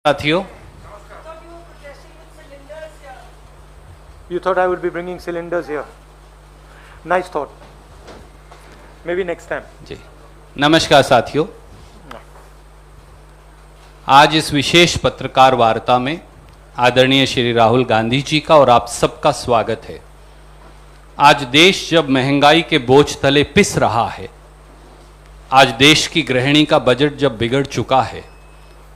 साथियों, You thought I would be bringing cylinders here. Nice thought. Maybe next time. जी नमस्कार साथियों, आज इस विशेष पत्रकार वार्ता में आदरणीय श्री राहुल गांधी जी का और आप सबका स्वागत है। आज देश जब महंगाई के बोझ तले पिस रहा है, आज देश की गृहिणी का बजट जब बिगड़ चुका है,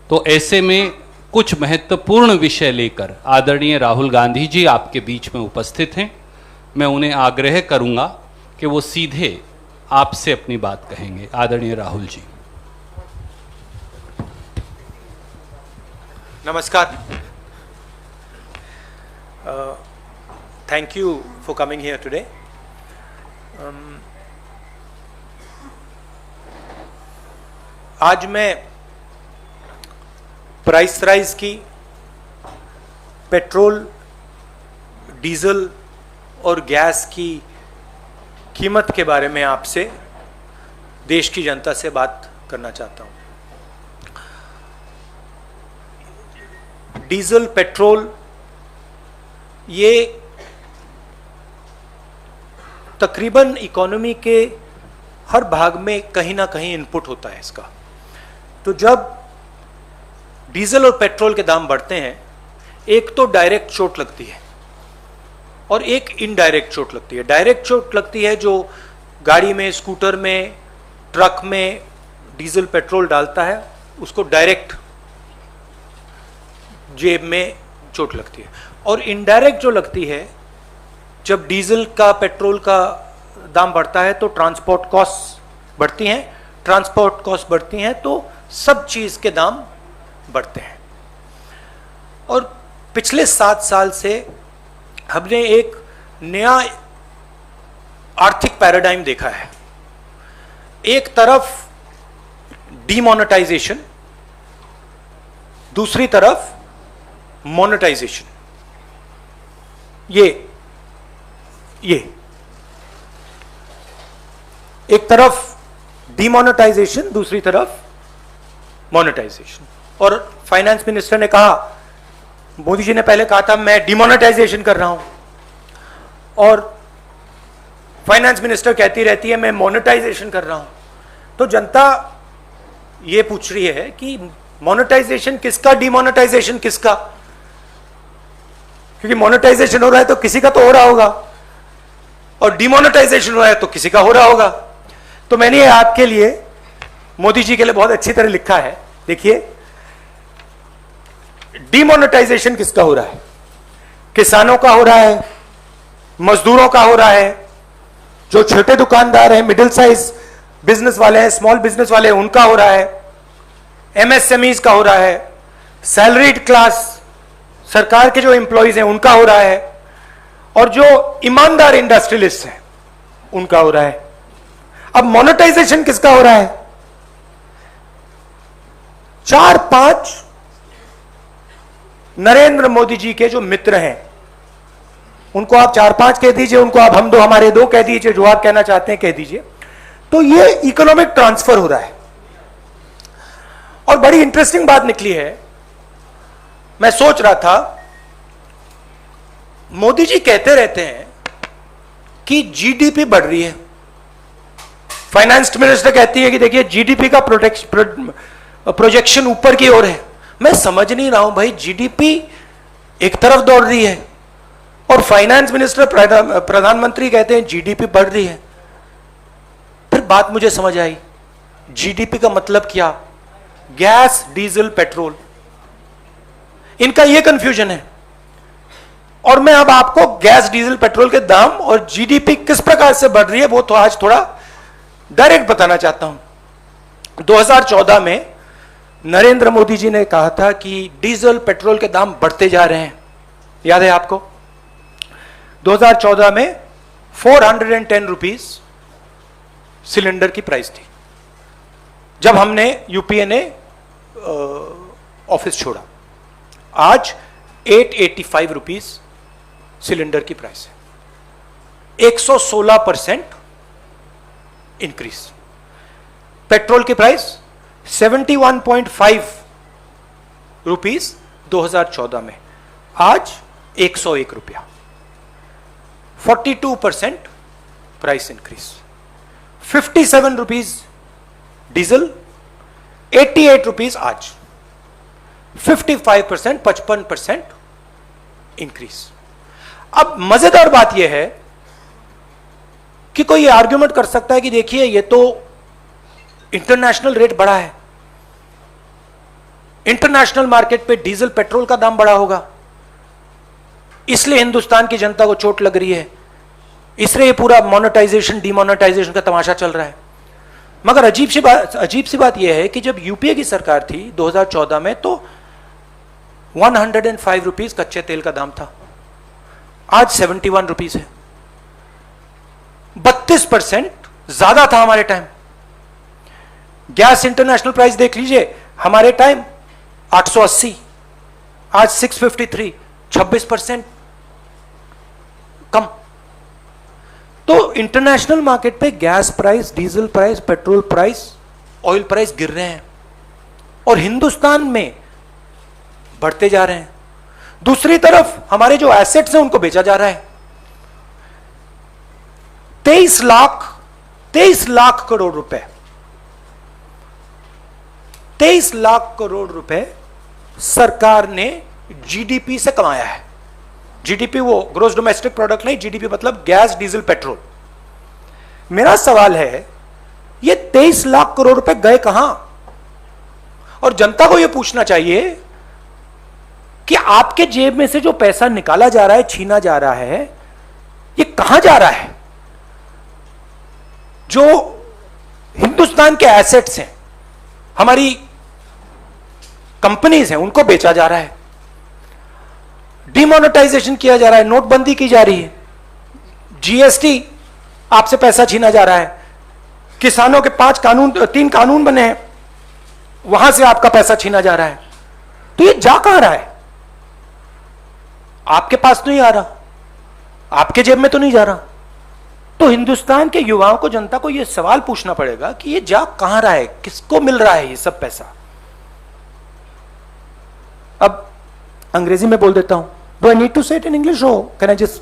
तो ऐसे में कुछ महत्वपूर्ण विषय लेकर आदरणीय राहुल गांधी जी आपके बीच में उपस्थित हैं। मैं उन्हें आग्रह करूंगा कि वो सीधे आपसे अपनी बात कहेंगे। आदरणीय Rahul ji. Namaskar. Thank you for coming here today. आज मैं प्राइस राइज की, पेट्रोल, डीजल और गैस की कीमत के बारे में आपसे, देश की जनता से बात करना चाहता हूं। डीजल, पेट्रोल ये तकरीबन इकोनॉमी के हर भाग में कहीं ना कहीं इनपुट होता है इसका। तो जब डीजल और पेट्रोल के दाम बढ़ते हैं, एक तो डायरेक्ट चोट लगती है और एक इनडायरेक्ट चोट लगती है। डायरेक्ट चोट लगती है जो गाड़ी में, स्कूटर में, ट्रक में डीजल पेट्रोल डालता है, उसको डायरेक्ट जेब में चोट लगती है। और इनडायरेक्ट जो लगती है, जब डीजल का, पेट्रोल का दाम बढ़ता है तो ट्रांसपोर्ट कॉस्ट बढ़ती हैं। ट्रांसपोर्ट कॉस्ट बढ़ती हैं तो सब चीज के दाम बढ़ते हैं। और पिछले 7 साल से हमने एक नया आर्थिक पैराडाइम देखा है। एक तरफ डीमोनेटाइजेशन, दूसरी तरफ मोनेटाइजेशन। ये एक तरफ डीमोनेटाइजेशन, दूसरी तरफ मोनेटाइजेशन। और फाइनेंस मिनिस्टर ने कहा, मोदी जी ने पहले कहा था मैं डिमोनेटाइजेशन कर रहा हूं, और फाइनेंस मिनिस्टर कहती रहती है मैं मोनेटाइजेशन कर रहा हूं। तो जनता ये पूछ रही है कि मोनेटाइजेशन किसका, डिमोनेटाइजेशन किसका? क्योंकि मोनेटाइजेशन हो रहा है तो किसी का तो हो रहा होगा, और डिमोनेटाइजेशन हो रहा है तो किसी का हो रहा होगा। तो मैंने ये आपके लिए, मोदी जी के लिए बहुत अच्छी तरह लिखा है। देखिए, डिमोनेटाइजेशन किसका हो रहा है? किसानों का हो रहा है, मजदूरों का हो रहा है, जो छोटे दुकानदार हैं, मिडिल साइज बिजनेस वाले हैं, स्मॉल बिजनेस वाले हैं, उनका हो रहा है, एमएसएमईज का हो रहा है, सैलरीड क्लास, सरकार के जो एम्प्लॉइज हैं उनका हो रहा है, और जो ईमानदार इंडस्ट्रियलिस्ट हैं उनका हो रहा है। अब मोनेटाइजेशन किसका हो रहा है? 4-5 नरेंद्र मोदी जी के जो मित्र हैं, उनको आप 4-5 कह दीजिए, उनको आप हम दो हमारे दो कह दीजिए, जो आप कहना चाहते हैं कह दीजिए। तो ये इकोनॉमिक ट्रांसफर हो रहा है। और बड़ी इंटरेस्टिंग बात निकली है। मैं सोच रहा था, मोदी जी कहते रहते हैं कि जीडीपी बढ़ रही है, फाइनेंस मिनिस्टर कहती है कि देखिए जीडीपी का प्रोजेक्शन ऊपर की ओर है। मैं समझ नहीं रहा हूं भाई, जीडीपी एक तरफ दौड़ रही है और फाइनेंस मिनिस्टर, प्रधानमंत्री कहते हैं जीडीपी बढ़ रही है। फिर बात मुझे समझ आई, जीडीपी का मतलब क्या? गैस, डीजल, पेट्रोल, इनका यह कंफ्यूजन है। और मैं अब आपको गैस, डीजल, पेट्रोल के दाम और जीडीपी किस प्रकार से बढ़ रही है वो तो आज थोड़ा डायरेक्ट बताना चाहता हूं। 2014 में नरेंद्र मोदी जी ने कहा था कि डीजल, पेट्रोल के दाम बढ़ते जा रहे हैं, याद है आपको? 2014 में 410 रुपीज सिलेंडर की प्राइस थी जब हमने, यूपीए ने ऑफिस छोड़ा। आज 885 रुपीज सिलेंडर की प्राइस है, 116% इंक्रीज। पेट्रोल की प्राइस 71.5 रुपीज 2014 में, आज 101 रुपया, 42% price increase. 57 rupees diesel, 88 rupees आज, 55%, 55% इंक्रीज। अब मजेदार बात यह है कि कोई आर्ग्यूमेंट कर सकता है कि देखिए ये तो इंटरनेशनल रेट बढ़ा है, इंटरनेशनल मार्केट पे डीजल पेट्रोल का दाम बढ़ा होगा, इसलिए हिंदुस्तान की जनता को चोट लग रही है, इसलिए ये पूरा मोनेटाइजेशन डिमोनेटाइजेशन का तमाशा चल रहा है। मगर अजीब सी बात यह है कि जब यूपीए की सरकार थी 2014 में, तो 105 रुपीज कच्चे तेल का दाम था, आज 71 रुपीज है, 32% ज्यादा था हमारे टाइम। गैस इंटरनेशनल प्राइस देख लीजिए, हमारे टाइम 880, आज 653, 26% कम। तो इंटरनेशनल मार्केट पे gas price, diesel price, petrol price, oil price गिर रहे हैं और हिंदुस्तान में बढ़ते जा रहे हैं। दूसरी तरफ हमारे जो एसेट्स हैं उनको बेचा जा रहा है। 23 लाख करोड़ रुपए, 23 लाख करोड़ रुपए सरकार ने जीडीपी से कमाया है। जीडीपी वो ग्रोस डोमेस्टिक प्रोडक्ट नहीं, जीडीपी मतलब गैस, डीजल, पेट्रोल। मेरा सवाल है, ये 23 लाख करोड़ रुपए गए कहां? और जनता को यह पूछना चाहिए कि आपके जेब में से जो पैसा निकाला जा रहा है, छीना जा रहा है, ये कहां जा रहा है? जो हिंदुस्तान के एसेट्स हैं, हमारी कंपनीज हैं, उनको बेचा जा रहा है, डिमोनेटाइजेशन किया जा रहा है, नोटबंदी की जा रही है, जीएसटी आपसे पैसा छीना जा रहा है, किसानों के 3 कानून बने हैं, वहां से आपका पैसा छीना जा रहा है। तो ये जा कहां रहा है? आपके पास तो नहीं आ रहा, आपके जेब में तो नहीं जा रहा। तो हिंदुस्तान के युवाओं को, जनता को यह सवाल पूछना पड़ेगा कि ये जा कहां रहा है, किसको मिल रहा है ये सब पैसा? अब अंग्रेजी में बोल देता हूं। Do I need to say it in English और can I just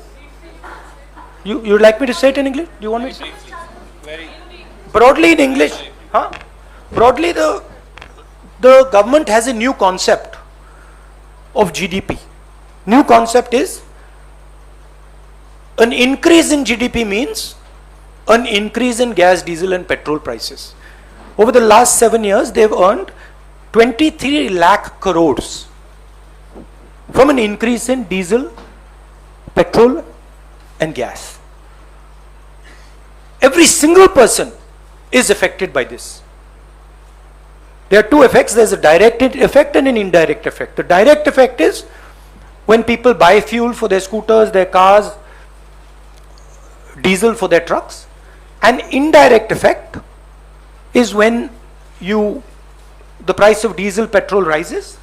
you like me to say it in English? Do you want me broadly in English? Huh? Broadly, the government has a new concept of GDP. New concept is an increase in GDP means an increase in gas, diesel and petrol prices. Over the last 7 years, they've earned 23 lakh crores from an increase in diesel, petrol and gas. Every single person is affected by this. There are two effects. There's a direct effect and an indirect effect. The direct effect is when people buy fuel for their scooters, their cars, diesel for their trucks. An indirect effect is when the price of diesel, petrol rises,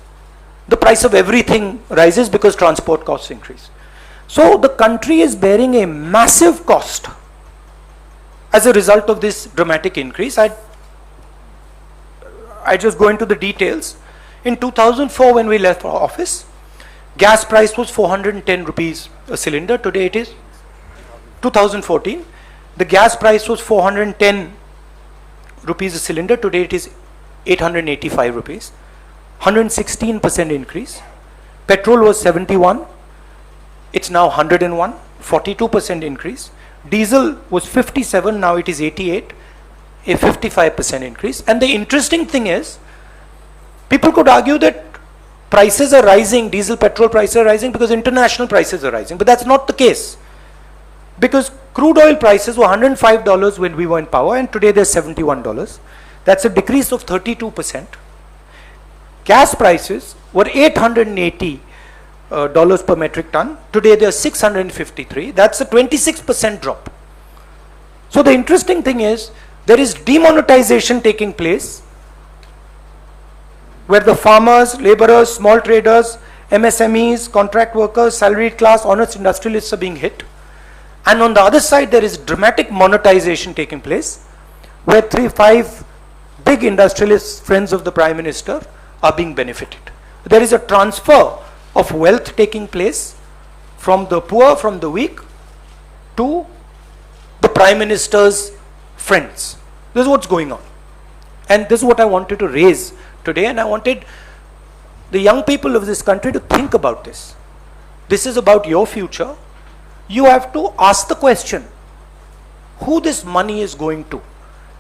the price of everything rises because transport costs increase. So the country is bearing a massive cost as a result of this dramatic increase. I just go into the details. In 2004, when we left office, gas price was 410 rupees a cylinder. Today it is 2014. The gas price was 410 rupees a cylinder. Today it is 885 rupees. 116% increase. Petrol was 71. It's now 101. 42% increase. Diesel was 57, now it is 88, a 55% increase. And the interesting thing is, people could argue that prices are rising, diesel, petrol prices are rising because international prices are rising, but that's not the case. Because crude oil prices were $105 when we were in power and today they're $71. That's a decrease of 32%. Gas prices were $880 per metric ton. Today they are 653. That's a 26% drop. So the interesting thing is, there is demonetization taking place where the farmers, laborers, small traders, MSMEs, contract workers, salaried class, honest industrialists are being hit. And on the other side, there is dramatic monetization taking place where 3-5 big industrialists, friends of the Prime Minister, are being benefited. there is a transfer of wealth taking place from the poor, from the weak, to the Prime Minister's friends. This is what's going on. And this is what I wanted to raise today, and I wanted the young people of this country to think about this. This is about your future. You have to ask the question, who this money is going to.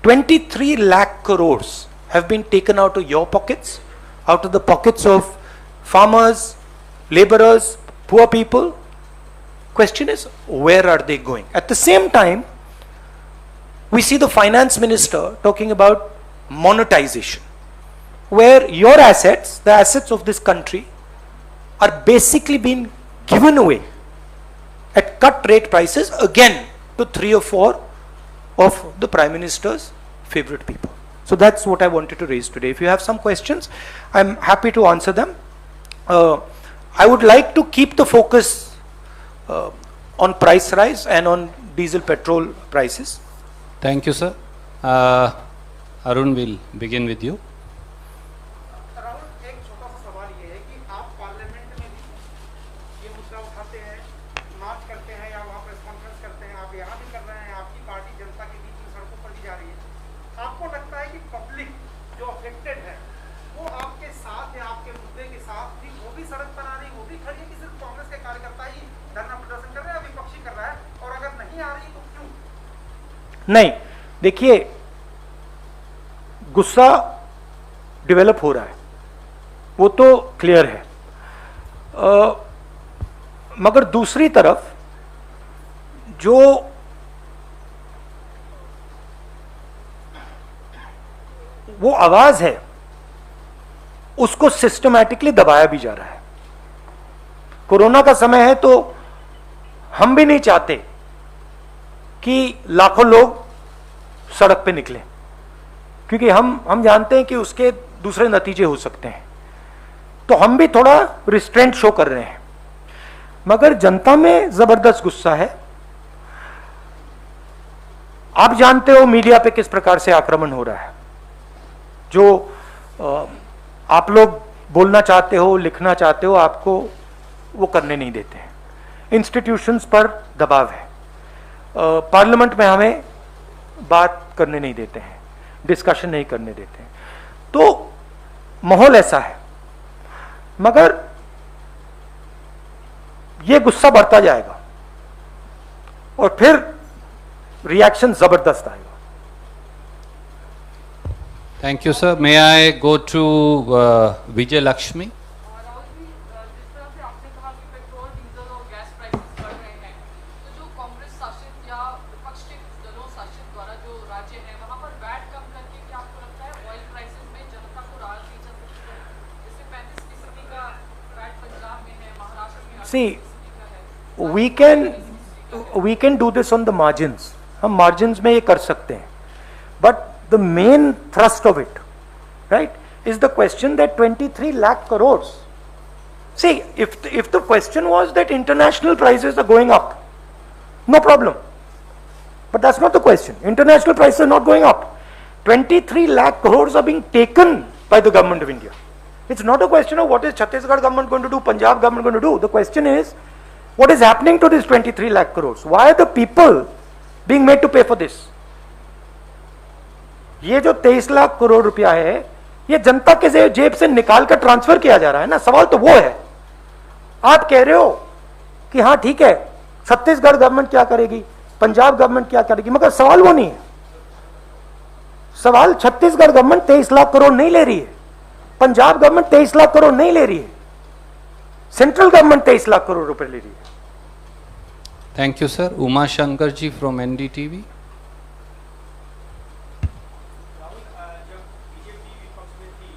23 lakh crores have been taken out of your pockets, out of the pockets of farmers, laborers, poor people. Question is, where are they going? At the same time, we see the finance minister talking about monetization, where your assets, the assets of this country, are basically being given away at cut rate prices again to 3 or 4 of the Prime Minister's favorite people. So that's what I wanted to raise today. If you have some questions, I'm happy to answer them. I would like to keep the focus on price rise and on diesel petrol prices. Thank you, sir. Arun will begin with you. Rahul, एक छोटा सा सवाल ये है कि आप parliament में भी ये मुद्दा उठाते हैं, मार्च करते हैं या वहाँ प्रेस कॉन्फ्रेंस करते हैं, आप यहाँ भी कर रहे हैं, आपकी पार्टी जनता के बीच में सड़कों पर भी जा रही है। आपको लगता है कि पब्लिक जो अफेक्टेड है वो आपके साथ है, आपके मुद्दे के साथ भी, वो भी सड़क पर आ रही, वो भी खड़ी है कि सिर्फ कांग्रेस के कार्यकर्ता ही धरना प्रदर्शन कर रहे हैं, विपक्षी कर रहा है, और अगर नहीं आ रही तो क्यों? नहीं, देखिए, गुस्सा डेवलप हो रहा है, वो तो क्लियर है। मगर दूसरी तरफ जो वो आवाज है उसको सिस्टमैटिकली दबाया भी जा रहा है। कोरोना का समय है तो हम भी नहीं चाहते कि लाखों लोग सड़क पे निकले, क्योंकि हम जानते हैं कि उसके दूसरे नतीजे हो सकते हैं, तो हम भी थोड़ा रिस्ट्रेंट शो कर रहे हैं। मगर जनता में जबरदस्त गुस्सा है। आप जानते हो मीडिया पे किस प्रकार से आक्रमण हो रहा है। जो आप लोग बोलना चाहते हो, लिखना चाहते हो, आपको वो करने नहीं देते हैं। इंस्टीट्यूशंस पर दबाव है। पार्लियामेंट में हमें बात करने नहीं देते हैं, डिस्कशन नहीं करने देते हैं। तो माहौल ऐसा है। मगर ये गुस्सा बढ़ता जाएगा और फिर रिएक्शन जबरदस्त आएगा। Thank you, sir. May I go to Vijay Lakshmi? Rahul ji, जिस तरह से आपने कहा कि पेट्रोल, डीजल और गैस प्राइसेस बढ़ रहे हैं, तो जो कांग्रेस शासित या विपक्ष के कुछ दलों शासित द्वारा जो राज्य है वहां पर वैट कम करके क्या आपको लगता है ऑयल प्राइसेस में जनता को राहत दी जा सकती है? जैसे 35% का वैट पंजाब में है, महाराष्ट्र में 8% का है। we can do this on the margins. हम margins में ये कर सकते हैं, but the main thrust of it, right, is the question that 23 lakh crores. See, if the question was that international prices are going up, no problem. But that's not the question. International prices are not going up. 23 lakh crores are being taken by the government of India. It's not a question of what is Chhattisgarh government going to do, Punjab government going to do. The question is, what is happening to these 23 lakh crores? Why are the people being made to pay for this? ये जो 23 लाख करोड़ रुपया है, ये जनता के जेब से निकाल कर ट्रांसफर किया जा रहा है ना। सवाल तो वो है। आप कह रहे हो कि हाँ ठीक है, छत्तीसगढ़ गवर्नमेंट क्या करेगी, पंजाब गवर्नमेंट क्या करेगी, मगर सवाल वो नहीं है। सवाल छत्तीसगढ़ गवर्नमेंट 23 लाख करोड़ नहीं ले रही है, पंजाब गवर्नमेंट 23 लाख करोड़ नहीं ले रही है, सेंट्रल गवर्नमेंट 23 लाख करोड़ रुपए ले रही है। Thank you, sir. Uma Shankar ji from NDTV. जब बीजेपी विपक्ष में थी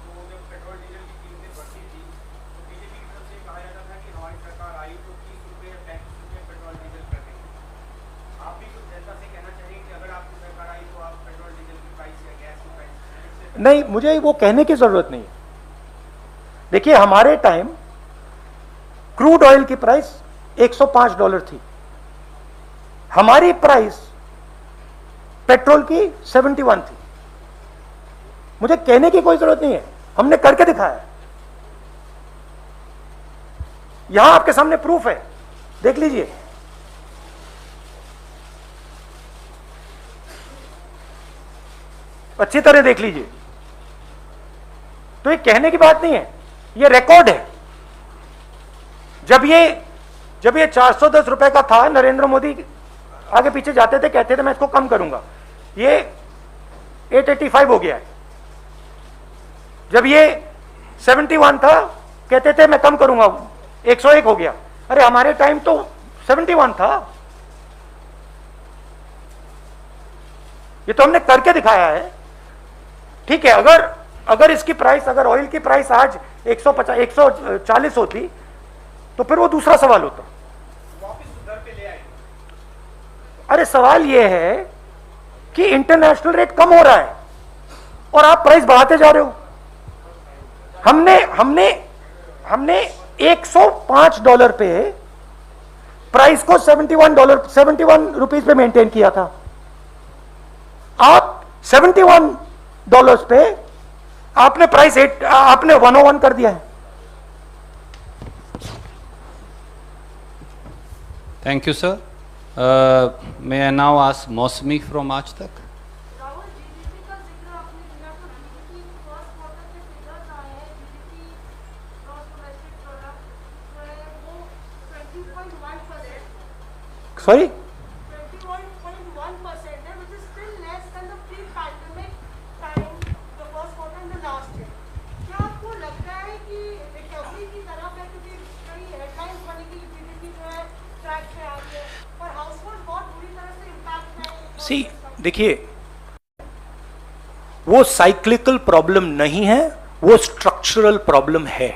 तो जब पेट्रोल डीजल की कीमतें बढ़ती थी तो बीजेपी की तरफ से कहा जाता था कि हमारी सरकार आई तो 30 रुपये या 35 रुपये पेट्रोल डीजल कर देंगे। आप भी कुछ जनता से कहना चाहिए कि अगर आपकी सरकार आई तो आप पेट्रोल डीजल की प्राइस या गैस की प्राइस नहीं, मुझे वो कहने की जरूरत नहीं है। देखिए, हमारे टाइम क्रूड ऑयल की प्राइस $105 थी, हमारी प्राइस पेट्रोल की 71 थी। मुझे कहने की कोई जरूरत नहीं है, हमने करके दिखाया। यहां आपके सामने प्रूफ है, देख लीजिए। अच्छी तरह देख लीजिए। तो ये कहने की बात नहीं है, ये रिकॉर्ड है। जब ये 410 रुपए का था, नरेंद्र मोदी आगे पीछे जाते थे, कहते थे मैं इसको कम करूंगा, ये 885 हो गया है। जब ये 71 था, कहते थे मैं कम करूंगा, 101 हो गया। अरे हमारे टाइम तो 71 था। ये तो हमने करके दिखाया है। ठीक है, अगर इसकी प्राइस, अगर ऑयल की प्राइस आज 150 140 होती तो फिर वो दूसरा सवाल होता। वापस दर पे ले आए। अरे सवाल ये है कि इंटरनेशनल रेट कम हो रहा है और आप प्राइस बढ़ाते जा रहे हो। हमने $105 पे प्राइस को $71 पे मेंटेन किया था। आप $71 पे आपने प्राइस आपने 101 कर दिया है। Thank you sir. May I now ask मौसमी फ्रॉम आज तक। राहुल, जीडीपी का जिक्र आपने किया, तो जीडीपी फर्स्ट क्वार्टर के फिगर्स आए हैं, जीडीपी ग्रॉस डोमेस्टिक प्रोडक्ट जो है वो 20.1%, सॉरी, 21.1% है, which is still less than the pre-pandemic time, the first quarter in the last year. क्या आपको लगता है कि रिकवरी की तरफ है, क्योंकि कई हेडलाइंस बनी कि जीडीपी जो है ट्रैक पे आ गई है और हाउसहोल्ड बहुत बुरी तरह से इम्पैक्ट है? सी देखिए, वो साइक्लिकल प्रॉब्लम नहीं है, वो स्ट्रक्चरल प्रॉब्लम है।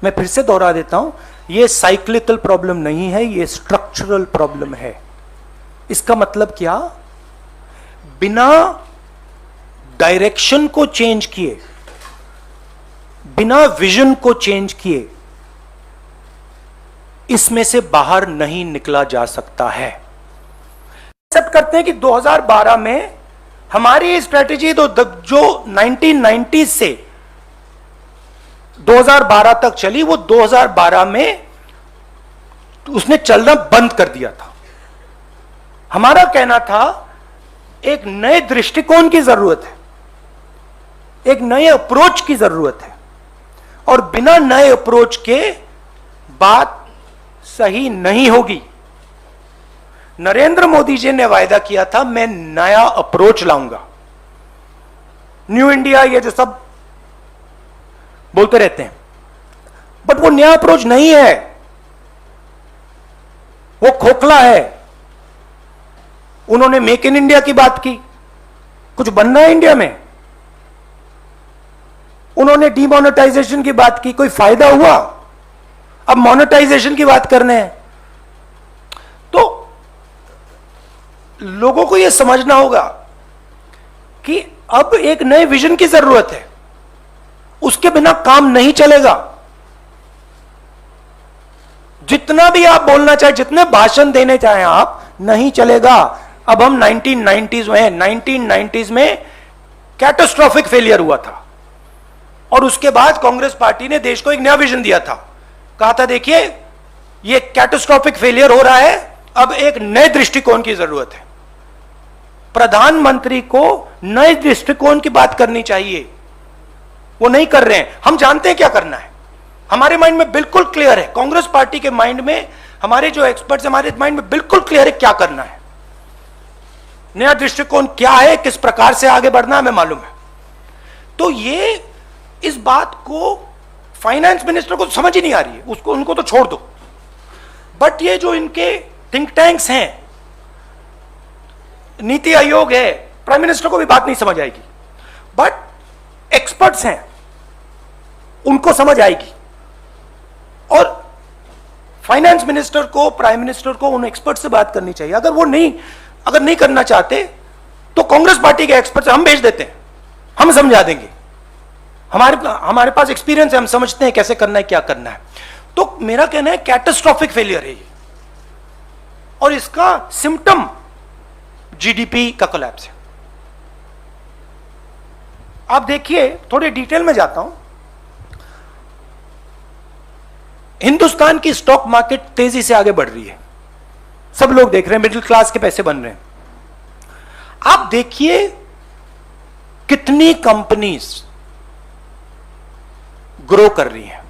मैं फिर से दोहरा देता हूं, ये साइक्लिकल प्रॉब्लम नहीं है, ये स्ट्रक्चरल प्रॉब्लम है। इसका मतलब क्या? बिना डायरेक्शन को चेंज किए, बिना विजन को चेंज किए, इसमें से बाहर नहीं निकला जा सकता है। एक्सेप्ट करते हैं कि 2012 में हमारी स्ट्रेटेजी तो जो 1990 से 2012 तक चली, वो 2012 में उसने चलना बंद कर दिया था। हमारा कहना था एक नए दृष्टिकोण की जरूरत है, एक नए अप्रोच की जरूरत है, और बिना नए अप्रोच के बात सही नहीं होगी। नरेंद्र मोदी जी ने वायदा किया था मैं नया अप्रोच लाऊंगा, न्यू इंडिया, ये जो सब बोलते रहते हैं, बट वो नया अप्रोच नहीं है, वो खोखला है। उन्होंने मेक इन इंडिया की बात की, कुछ बनना है इंडिया में। उन्होंने डीमोनेटाइजेशन की बात की, कोई फायदा हुआ? अब मोनेटाइजेशन की बात करने हैं। तो लोगों को यह समझना होगा कि अब एक नए विजन की जरूरत है, उसके बिना काम नहीं चलेगा। जितना भी आप बोलना चाहे, जितने भाषण देने चाहें आप, नहीं चलेगा। अब हम 1990s में हैं। 1990s में कैटास्ट्रॉफिक फेलियर हुआ था और उसके बाद कांग्रेस पार्टी ने देश को एक नया विजन दिया था। कहा था देखिए ये कैटास्ट्रॉफिक फेलियर हो रहा है, अब एक नए दृष्टिकोण की जरूरत है। प्रधानमंत्री को नए दृष्टिकोण की बात करनी चाहिए, वो नहीं कर रहे हैं। हम जानते हैं क्या करना है, हमारे माइंड में बिल्कुल क्लियर है। कांग्रेस पार्टी के माइंड में, हमारे जो एक्सपर्ट्स हमारे माइंड में बिल्कुल क्लियर है क्या करना है, नया दृष्टिकोण क्या है, किस प्रकार से आगे बढ़ना है, हमें मालूम है। तो ये इस बात को फाइनेंस मिनिस्टर को तो समझ ही नहीं आ रही है, उसको उनको तो छोड़ दो। बट ये जो इनके थिंक टैंक्स हैं, नीति आयोग है, प्राइम मिनिस्टर को भी बात नहीं समझ आएगी, बट एक्सपर्ट्स हैं, उनको समझ आएगी। और फाइनेंस मिनिस्टर को, प्राइम मिनिस्टर को उन एक्सपर्ट से बात करनी चाहिए। अगर नहीं करना चाहते तो कांग्रेस पार्टी के एक्सपर्ट हम भेज देते हैं, हम समझा देंगे। हमारे पास एक्सपीरियंस है, हम समझते हैं कैसे करना है, क्या करना है। तो मेरा कहना है कैटास्ट्रॉफिक फेलियर है ये, और इसका सिम्टम जीडीपी का कोलैप्स है। आप देखिए, थोड़े डिटेल में जाता हूं। हिंदुस्तान की स्टॉक मार्केट तेजी से आगे बढ़ रही है, सब लोग देख रहे हैं, मिडिल क्लास के पैसे बन रहे हैं। आप देखिए कितनी कंपनीज ग्रो कर रही हैं।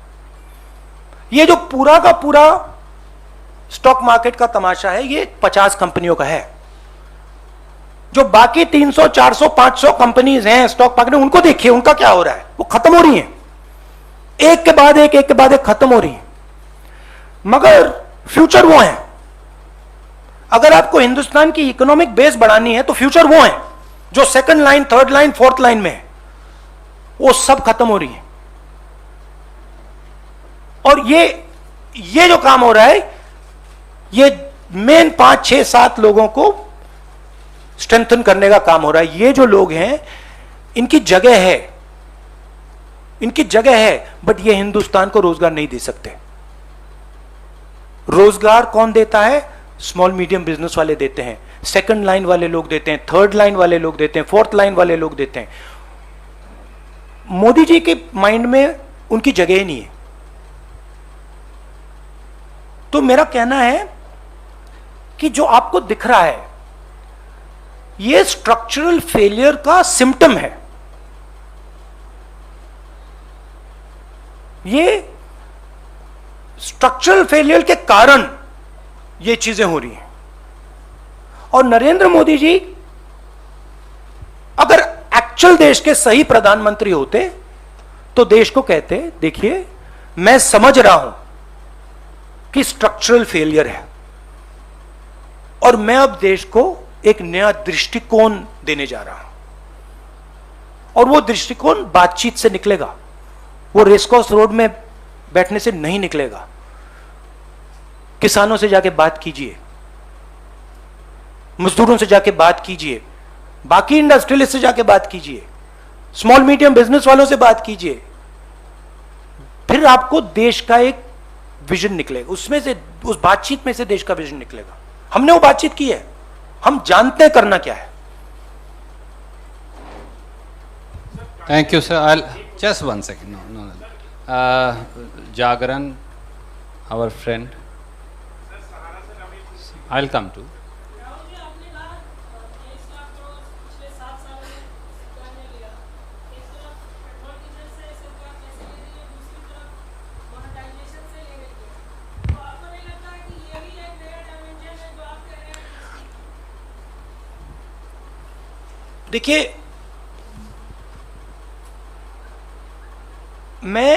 ये जो पूरा का पूरा स्टॉक मार्केट का तमाशा है, ये 50 कंपनियों का है। जो बाकी 300, 400, 500 कंपनीज हैं स्टॉक मार्केट में, उनको देखिए उनका क्या हो रहा है। वो खत्म हो रही हैं, एक के बाद एक खत्म हो रही हैं। मगर फ्यूचर वो है, अगर आपको हिंदुस्तान की इकोनॉमिक बेस बढ़ानी है तो फ्यूचर वो है जो second line, third line, fourth line में है, वो सब खत्म हो रही है। और ये जो काम हो रहा है, ये मेन 5, 6, 7 लोगों को स्ट्रेंथन करने का काम हो रहा है। ये जो लोग हैं, इनकी जगह है, बट ये हिंदुस्तान को रोजगार नहीं दे सकते। रोजगार कौन देता है? स्मॉल मीडियम बिजनेस वाले देते हैं, सेकंड लाइन वाले लोग देते हैं, थर्ड लाइन वाले लोग देते हैं, फोर्थ लाइन वाले लोग देते हैं। मोदी जी के माइंड में उनकी जगह ही नहीं है। तो मेरा कहना है कि जो आपको दिख रहा है, यह स्ट्रक्चरल फेलियर का सिम्टम है। ये स्ट्रक्चरल फेलियर के कारण ये चीजें हो रही हैं। और नरेंद्र मोदी जी अगर एक्चुअल देश के सही प्रधानमंत्री होते तो देश को कहते, देखिए मैं समझ रहा हूं कि स्ट्रक्चरल फेलियर है और मैं अब देश को एक नया दृष्टिकोण देने जा रहा हूं। और वो दृष्टिकोण बातचीत से निकलेगा, वो रेसकोर्स रोड में बैठने से नहीं निकलेगा। किसानों से जाके बात कीजिए, मजदूरों से जाके बात कीजिए, बाकी इंडस्ट्रियलिस्ट से जाके बात कीजिए, स्मॉल मीडियम बिजनेस वालों से बात कीजिए, फिर आपको देश का एक विजन निकलेगा। उसमें से, उस बातचीत में से देश का विजन निकलेगा। हमने वो बातचीत की है, हम जानते हैं करना क्या है। Thank you, sir. I'll just one second. No. Jagran, our friend. I'll come to. देखिए, मैं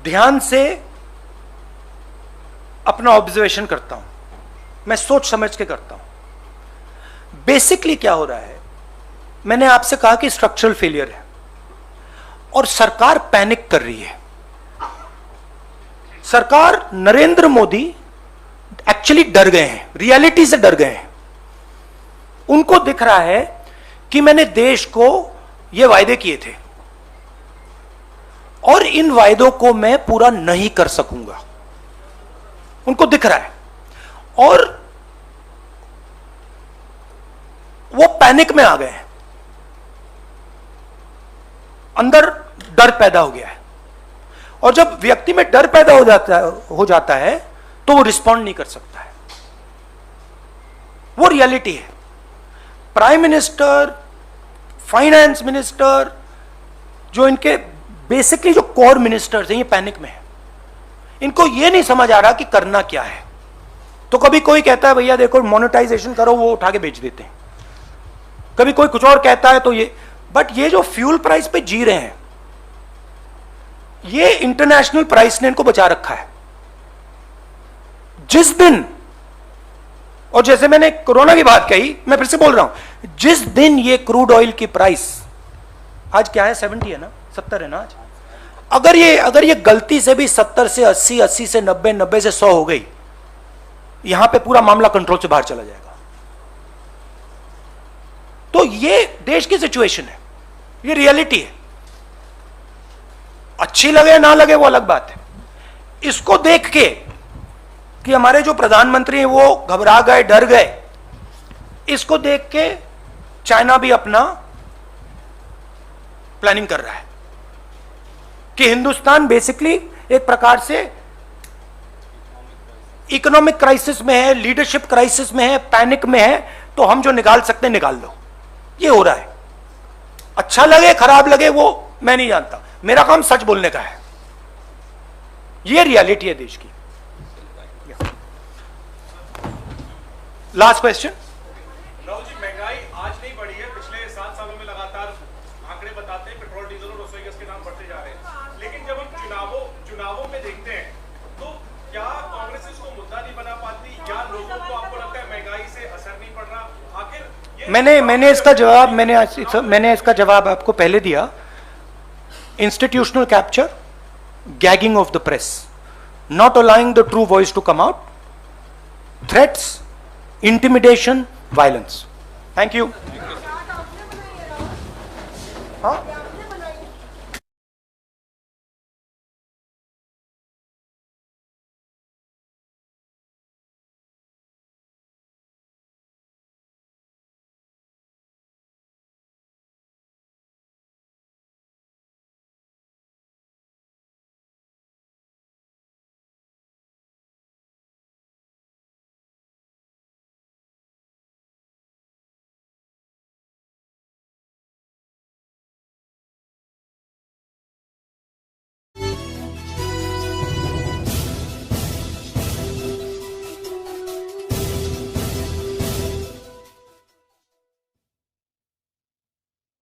ध्यान से अपना ऑब्जर्वेशन करता हूं, मैं सोच समझ के करता हूं। बेसिकली क्या हो रहा है, मैंने आपसे कहा कि स्ट्रक्चरल फेलियर है और सरकार पैनिक कर रही है। सरकार, नरेंद्र मोदी एक्चुअली डर गए हैं, रियलिटी से डर गए हैं। उनको दिख रहा है कि मैंने देश को ये वायदे किए थे और इन वायदों को मैं पूरा नहीं कर सकूंगा, उनको दिख रहा है। और वो पैनिक में आ गए हैं, अंदर डर पैदा हो गया है। और जब व्यक्ति में डर पैदा हो जाता है तो वो रिस्पॉन्ड नहीं कर सकता है। वो रियलिटी है। प्राइम मिनिस्टर, फाइनेंस मिनिस्टर, जो इनके बेसिकली जो कोर मिनिस्टर्स हैं, ये पैनिक में है। इनको ये नहीं समझ आ रहा कि करना क्या है। तो कभी कोई कहता है भैया देखो मोनेटाइजेशन करो, वो उठा के बेच देते हैं। कभी कोई कुछ और कहता है तो ये, बट ये जो फ्यूल प्राइस पे जी रहे हैं, ये इंटरनेशनल प्राइस ने इनको बचा रखा है। जिस दिन, और जैसे मैंने कोरोना की बात कही, मैं फिर से बोल रहा हूं, जिस दिन ये क्रूड ऑयल की प्राइस, आज क्या है 70 है ना, 70 है ना आज, अगर ये गलती से भी 70 से 80, 80 से 90, 90 से 100 हो गई, यहां पे पूरा मामला कंट्रोल से बाहर चला जाएगा। तो ये देश की सिचुएशन है, ये रियलिटी है। अच्छी लगे ना लगे वो अलग बात है। इसको देख के कि हमारे जो प्रधानमंत्री हैं वो घबरा गए, डर गए, इसको देख के चाइना भी अपना प्लानिंग कर रहा है कि हिंदुस्तान बेसिकली एक प्रकार से इकोनॉमिक क्राइसिस में है, लीडरशिप क्राइसिस में है, पैनिक में है, तो हम जो निकाल सकते हैं निकाल लो। ये हो रहा है। अच्छा लगे खराब लगे वो मैं नहीं जानता, मेरा काम सच बोलने का है। ये रियलिटी है देश की। Last question. राहुल जी, महंगाई आज नहीं बढ़ी है, पिछले 7 सालों में लगातार आंकड़े बताते हैं पेट्रोल डीजल और रसोई गैस के दाम बढ़ते जा रहे हैं। लेकिन जब हम चुनावों में देखते हैं तो क्या कांग्रेस इसको मुद्दा नहीं बना पाती, या लोगों को आपको लगता है महंगाई से असर नहीं पड़ रहा? आखिर मैंने इसका जवाब आपको पहले दिया। Institutional capture, gagging of the press, not allowing the true voice to come out, threats, intimidation, violence. Thank you. हाँ